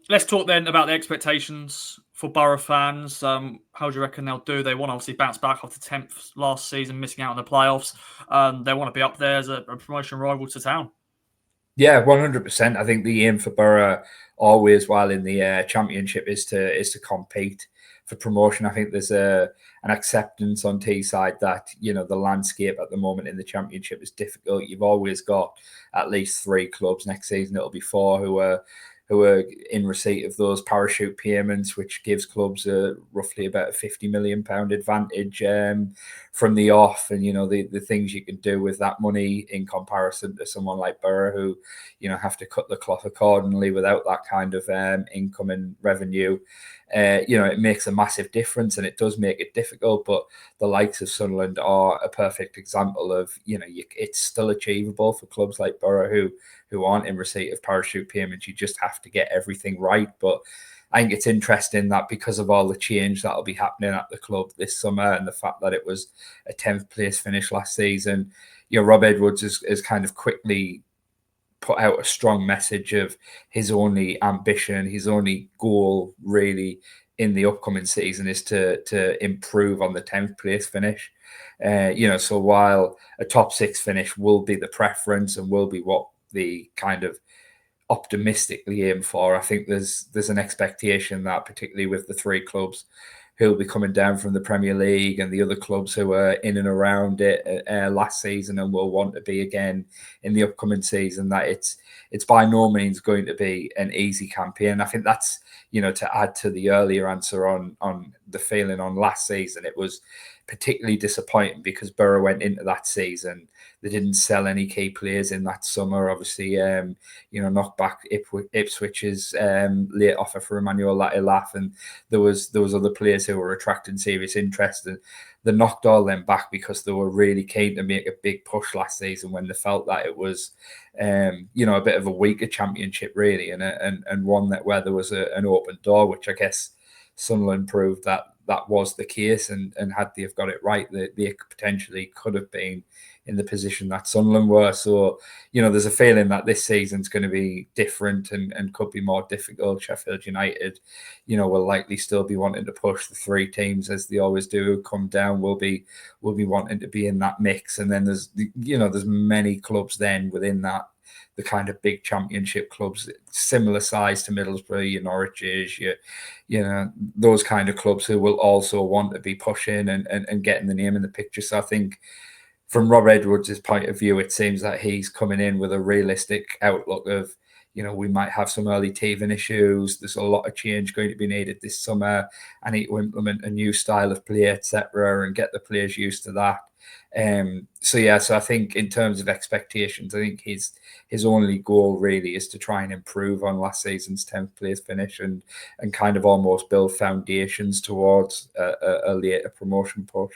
Let's talk then about the expectations for Borough fans. How do you reckon they'll do? They want to obviously bounce back after 10th last season, missing out on the playoffs. They want to be up there as a promotion rival to Town. Yeah, 100%. I think the aim for Borough always, while in the Championship, is to compete for promotion. I think there's an acceptance on Teesside that the landscape at the moment in the Championship is difficult. You've always got at least 3 clubs. Next season it'll be 4 who are in receipt of those parachute payments, which gives clubs roughly about a £50 million advantage from the off. And, the things you can do with that money in comparison to someone like Borough, who, have to cut the cloth accordingly without that kind of income and revenue. It makes a massive difference, and it does make it difficult. But the likes of Sunderland are a perfect example of, it's still achievable for clubs like Borough who aren't in receipt of parachute payments. You just have to get everything right. But I think it's interesting that because of all the change that'll be happening at the club this summer, and the fact that it was a 10th place finish last season, Rob Edwards is kind of quickly put out a strong message of his only ambition, his only goal really in the upcoming season is to improve on the 10th place finish. So while a top 6 finish will be the preference and will be what the kind of optimistically aim for, I think there's an expectation that, particularly with the 3 clubs who'll be coming down from the Premier League and the other clubs who were in and around it last season and will want to be again in the upcoming season, that it's by no means going to be an easy campaign. I think that's, to add to the earlier answer on the feeling on last season, it was particularly disappointing because Borough went into that season. They didn't sell any key players in that summer. Obviously, knocked back Ipswich's late offer for Emmanuel Latilaf, and there was other players who were attracting serious interest. And they knocked all them back because they were really keen to make a big push last season when they felt that it was, a bit of a weaker Championship really, and one where there was an open door, which I guess Sunderland proved that was the case, and had they have got it right, they potentially could have been in the position that Sunderland were. So, there's a feeling that this season's going to be different and could be more difficult. Sheffield United, will likely still be wanting to push. The 3 teams, as they always do, come down, will be wanting to be in that mix. And then there's many clubs then within that, the kind of big Championship clubs, similar size to Middlesbrough, your Norwiches, those kind of clubs who will also want to be pushing and getting the name in the picture. So I think from Rob Edwards' point of view, it seems that he's coming in with a realistic outlook of, we might have some early teething issues. There's a lot of change going to be needed this summer. I need to implement a new style of play, etc., and get the players used to that. So I think in terms of expectations, I think his only goal really is to try and improve on last season's 10th place finish and kind of almost build foundations towards a later promotion push.